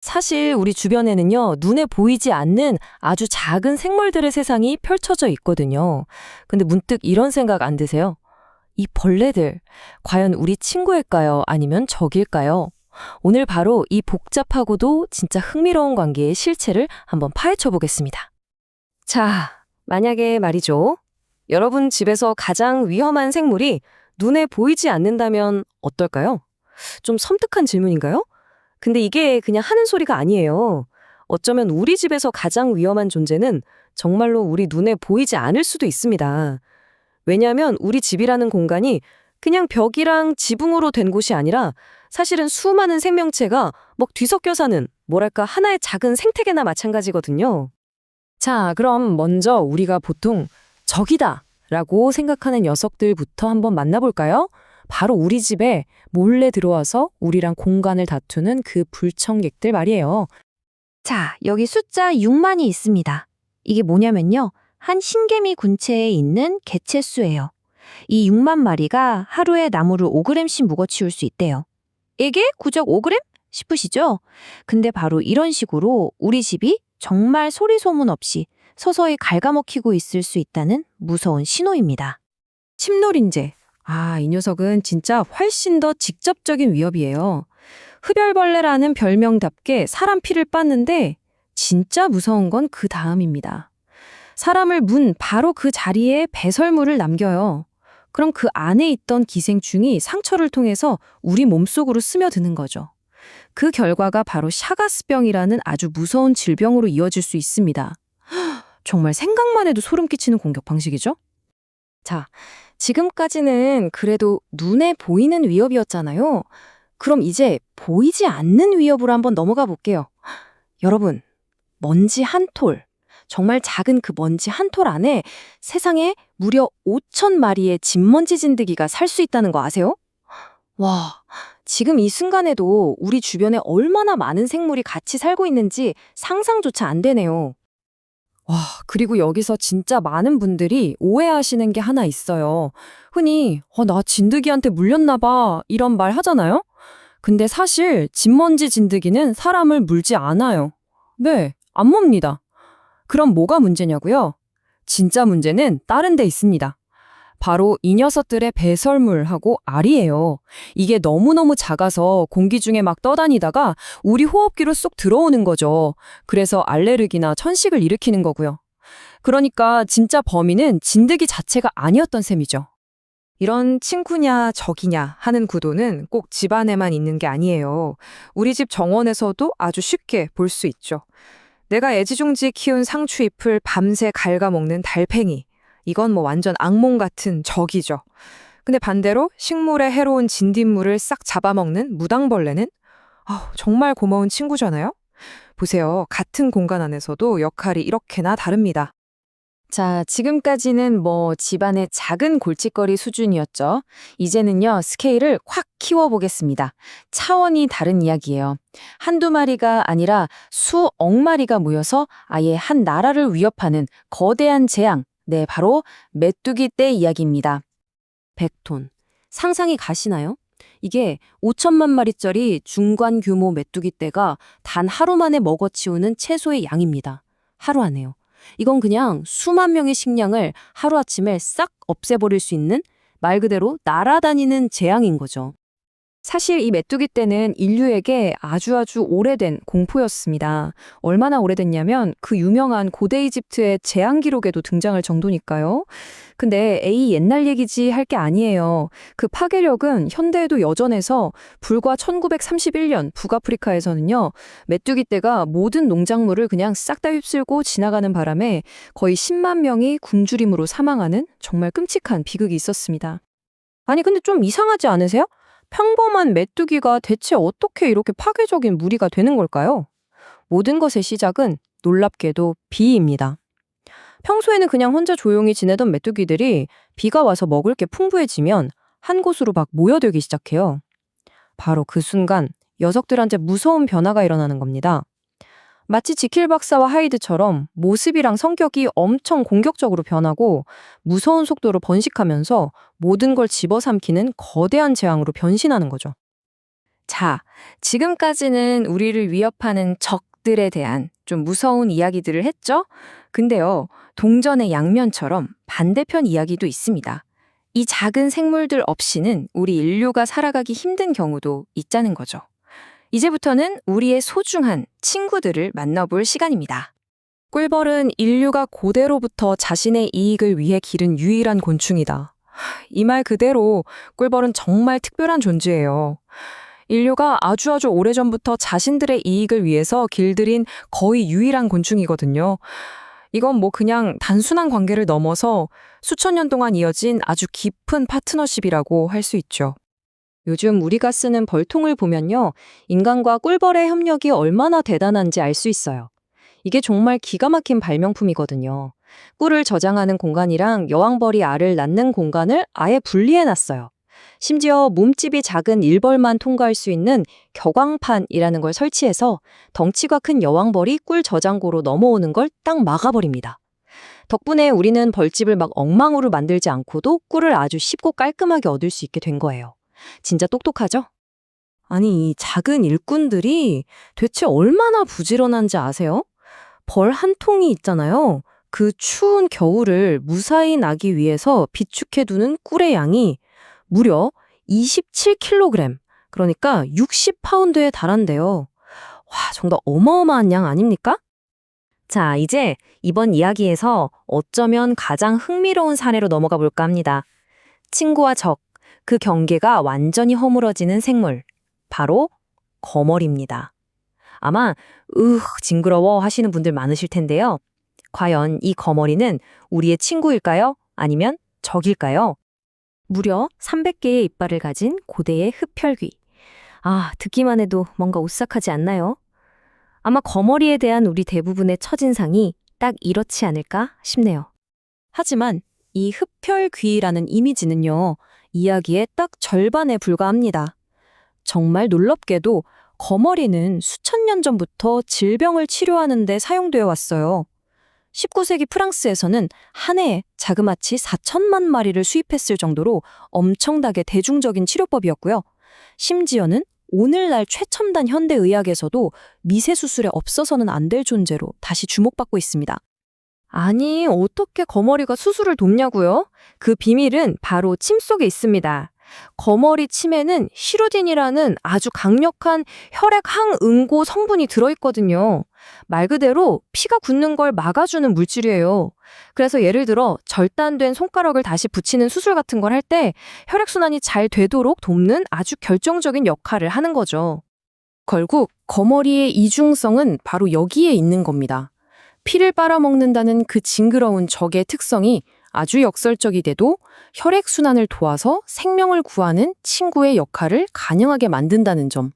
사실 우리 주변에는요, 눈에 보이지 않는 아주 작은 생물들의 세상이 펼쳐져 있거든요. 근데 문득 이런 생각 안 드세요? 이 벌레들, 과연 우리 친구일까요? 아니면 적일까요? 오늘 바로 이 복잡하고도 진짜 흥미로운 관계의 실체를 한번 파헤쳐 보겠습니다. 자, 만약에 말이죠. 여러분 집에서 가장 위험한 생물이 눈에 보이지 않는다면 어떨까요? 좀 섬뜩한 질문인가요? 근데 이게 그냥 하는 소리가 아니에요. 어쩌면 우리 집에서 가장 위험한 존재는 정말로 우리 눈에 보이지 않을 수도 있습니다. 왜냐하면 우리 집이라는 공간이 그냥 벽이랑 지붕으로 된 곳이 아니라 사실은 수많은 생명체가 막 뒤섞여 사는 뭐랄까 하나의 작은 생태계나 마찬가지거든요. 자, 그럼 먼저 우리가 보통 적이다 라고 생각하는 녀석들부터 한번 만나볼까요? 바로 우리 집에 몰래 들어와서 우리랑 공간을 다투는 그 불청객들 말이에요. 자, 여기 숫자 6만이 있습니다. 이게 뭐냐면요. 한 신개미 군체에 있는 개체수예요. 이 6만 마리가 하루에 나무를 5g씩 묵어치울 수 있대요. 이게 구적 5g? 싶으시죠? 근데 바로 이런 식으로 우리 집이 정말 소리 소문 없이 서서히 갉아먹히고 있을 수 있다는 무서운 신호입니다. 침노린재. 이 녀석은 진짜 훨씬 더 직접적인 위협이에요. 흡혈벌레라는 별명답게 사람 피를 빻는데 진짜 무서운 건 그 다음입니다. 사람을 문 바로 그 자리에 배설물을 남겨요. 그럼 그 안에 있던 기생충이 상처를 통해서 우리 몸속으로 스며드는 거죠. 그 결과가 바로 샤가스병이라는 아주 무서운 질병으로 이어질 수 있습니다. 정말 생각만 해도 소름 끼치는 공격 방식이죠? 자, 지금까지는 그래도 눈에 보이는 위협이었잖아요. 그럼 이제 보이지 않는 위협으로 한번 넘어가 볼게요. 여러분, 먼지 한 톨, 정말 작은 그 먼지 한 톨 안에 세상에 무려 5천 마리의 진먼지 진드기가 살 수 있다는 거 아세요? 와, 지금 이 순간에도 우리 주변에 얼마나 많은 생물이 같이 살고 있는지 상상조차 안 되네요. 와, 그리고 여기서 진짜 많은 분들이 오해하시는 게 하나 있어요. 흔히 나 진드기한테 물렸나 봐 이런 말 하잖아요. 근데 사실 진먼지 진드기는 사람을 물지 않아요. 네, 안 멉니다. 그럼 뭐가 문제냐고요? 진짜 문제는 다른 데 있습니다. 바로 이 녀석들의 배설물하고 알이에요. 이게 너무너무 작아서 공기 중에 막 떠다니다가 우리 호흡기로 쏙 들어오는 거죠. 그래서 알레르기나 천식을 일으키는 거고요. 그러니까 진짜 범인은 진드기 자체가 아니었던 셈이죠. 이런 친구냐 적이냐 하는 구도는 꼭 집안에만 있는 게 아니에요. 우리 집 정원에서도 아주 쉽게 볼 수 있죠. 내가 애지중지 키운 상추잎을 밤새 갉아먹는 달팽이. 이건 뭐 완전 악몽 같은 적이죠. 근데 반대로 식물에 해로운 진딧물을 싹 잡아먹는 무당벌레는 정말 고마운 친구잖아요? 보세요. 같은 공간 안에서도 역할이 이렇게나 다릅니다. 자, 지금까지는 뭐 집안의 작은 골칫거리 수준이었죠. 이제는요, 스케일을 확 키워보겠습니다. 차원이 다른 이야기예요. 한두 마리가 아니라 수억 마리가 모여서 아예 한 나라를 위협하는 거대한 재앙. 네, 바로 메뚜기 떼 이야기입니다. 100톤. 상상이 가시나요? 이게 5천만 마리짜리 중간 규모 메뚜기 떼가 단 하루 만에 먹어치우는 채소의 양입니다. 하루 안에요. 이건 그냥 수만 명의 식량을 하루아침에 싹 없애버릴 수 있는 말 그대로 날아다니는 재앙인 거죠. 사실 이 메뚜기 떼는 인류에게 아주 오래된 공포였습니다. 얼마나 오래됐냐면 그 유명한 고대 이집트의 재앙 기록에도 등장할 정도니까요. 근데 옛날 얘기지 할 게 아니에요. 그 파괴력은 현대에도 여전해서 불과 1931년 북아프리카에서는요. 메뚜기 떼가 모든 농작물을 그냥 싹 다 휩쓸고 지나가는 바람에 거의 10만 명이 굶주림으로 사망하는 정말 끔찍한 비극이 있었습니다. 아니 근데 좀 이상하지 않으세요? 평범한 메뚜기가 대체 어떻게 이렇게 파괴적인 무리가 되는 걸까요? 모든 것의 시작은 놀랍게도 비입니다. 평소에는 그냥 혼자 조용히 지내던 메뚜기들이 비가 와서 먹을 게 풍부해지면 한 곳으로 막 모여들기 시작해요. 바로 그 순간 녀석들한테 무서운 변화가 일어나는 겁니다. 마치 지킬 박사와 하이드처럼 모습이랑 성격이 엄청 공격적으로 변하고 무서운 속도로 번식하면서 모든 걸 집어삼키는 거대한 재앙으로 변신하는 거죠. 자, 지금까지는 우리를 위협하는 적들에 대한 좀 무서운 이야기들을 했죠? 근데요, 동전의 양면처럼 반대편 이야기도 있습니다. 이 작은 생물들 없이는 우리 인류가 살아가기 힘든 경우도 있다는 거죠. 이제부터는 우리의 소중한 친구들을 만나볼 시간입니다. 꿀벌은 인류가 고대로부터 자신의 이익을 위해 기른 유일한 곤충이다. 이 말 그대로 꿀벌은 정말 특별한 존재예요. 인류가 아주 오래전부터 자신들의 이익을 위해서 길들인 거의 유일한 곤충이거든요. 이건 뭐 그냥 단순한 관계를 넘어서 수천 년 동안 이어진 아주 깊은 파트너십이라고 할 수 있죠. 요즘 우리가 쓰는 벌통을 보면요, 인간과 꿀벌의 협력이 얼마나 대단한지 알 수 있어요. 이게 정말 기가 막힌 발명품이거든요. 꿀을 저장하는 공간이랑 여왕벌이 알을 낳는 공간을 아예 분리해놨어요. 심지어 몸집이 작은 일벌만 통과할 수 있는 격광판이라는 걸 설치해서 덩치가 큰 여왕벌이 꿀 저장고로 넘어오는 걸 딱 막아버립니다. 덕분에 우리는 벌집을 막 엉망으로 만들지 않고도 꿀을 아주 쉽고 깔끔하게 얻을 수 있게 된 거예요. 진짜 똑똑하죠? 아니, 이 작은 일꾼들이 대체 얼마나 부지런한지 아세요? 벌 한 통이 있잖아요. 그 추운 겨울을 무사히 나기 위해서 비축해두는 꿀의 양이 무려 27kg, 그러니까 60파운드에 달한대요. 와, 정말 어마어마한 양 아닙니까? 자, 이제 이번 이야기에서 어쩌면 가장 흥미로운 사례로 넘어가 볼까 합니다. 친구와 적, 그 경계가 완전히 허물어지는 생물, 바로 거머리입니다. 아마 징그러워 하시는 분들 많으실 텐데요. 과연 이 거머리는 우리의 친구일까요? 아니면 적일까요? 무려 300개의 이빨을 가진 고대의 흡혈귀. 아, 듣기만 해도 뭔가 오싹하지 않나요? 아마 거머리에 대한 우리 대부분의 첫인상이 딱 이렇지 않을까 싶네요. 하지만 이 흡혈귀라는 이미지는요, 이야기의 딱 절반에 불과합니다. 정말 놀랍게도 거머리는 수천 년 전부터 질병을 치료하는 데 사용되어 왔어요. 19세기 프랑스에서는 한 해에 자그마치 4천만 마리를 수입했을 정도로 엄청나게 대중적인 치료법이었고요. 심지어는 오늘날 최첨단 현대의학에서도 미세수술에 없어서는 안 될 존재로 다시 주목받고 있습니다. 아니, 어떻게 거머리가 수술을 돕냐고요? 그 비밀은 바로 침 속에 있습니다. 거머리 침에는 시루딘이라는 아주 강력한 혈액 항응고 성분이 들어있거든요. 말 그대로 피가 굳는 걸 막아주는 물질이에요. 그래서 예를 들어 절단된 손가락을 다시 붙이는 수술 같은 걸 할 때 혈액순환이 잘 되도록 돕는 아주 결정적인 역할을 하는 거죠. 결국 거머리의 이중성은 바로 여기에 있는 겁니다. 피를 빨아먹는다는 그 징그러운 적의 특성이 아주 역설적이 돼도 혈액순환을 도와서 생명을 구하는 친구의 역할을 가능하게 만든다는 점.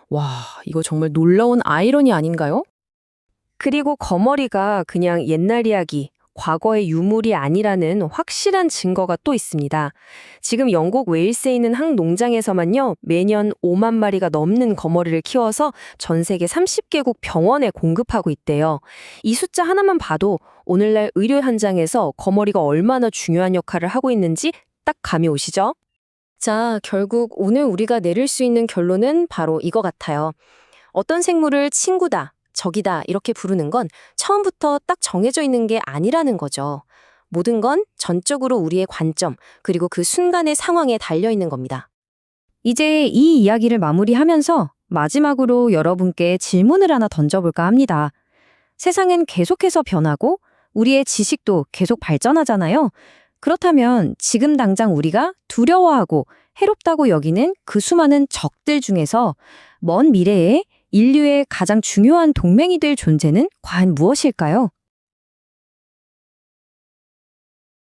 와, 이거 정말 놀라운 아이러니 아닌가요? 그리고 거머리가 그냥 옛날 이야기, 과거의 유물이 아니라는 확실한 증거가 또 있습니다. 지금 영국 웨일스에 있는 한 농장에서만요, 매년 5만 마리가 넘는 거머리를 키워서 전 세계 30개국 병원에 공급하고 있대요. 이 숫자 하나만 봐도 오늘날 의료 현장에서 거머리가 얼마나 중요한 역할을 하고 있는지 딱 감이 오시죠? 자, 결국 오늘 우리가 내릴 수 있는 결론은 바로 이거 같아요. 어떤 생물을 친구다, 적이다 이렇게 부르는 건 처음부터 딱 정해져 있는 게 아니라는 거죠. 모든 건 전적으로 우리의 관점, 그리고 그 순간의 상황에 달려 있는 겁니다. 이제 이 이야기를 마무리하면서 마지막으로 여러분께 질문을 하나 던져볼까 합니다. 세상은 계속해서 변하고 우리의 지식도 계속 발전하잖아요. 그렇다면 지금 당장 우리가 두려워하고 해롭다고 여기는 그 수많은 적들 중에서 먼 미래에 인류의 가장 중요한 동맹이 될 존재는 과연 무엇일까요?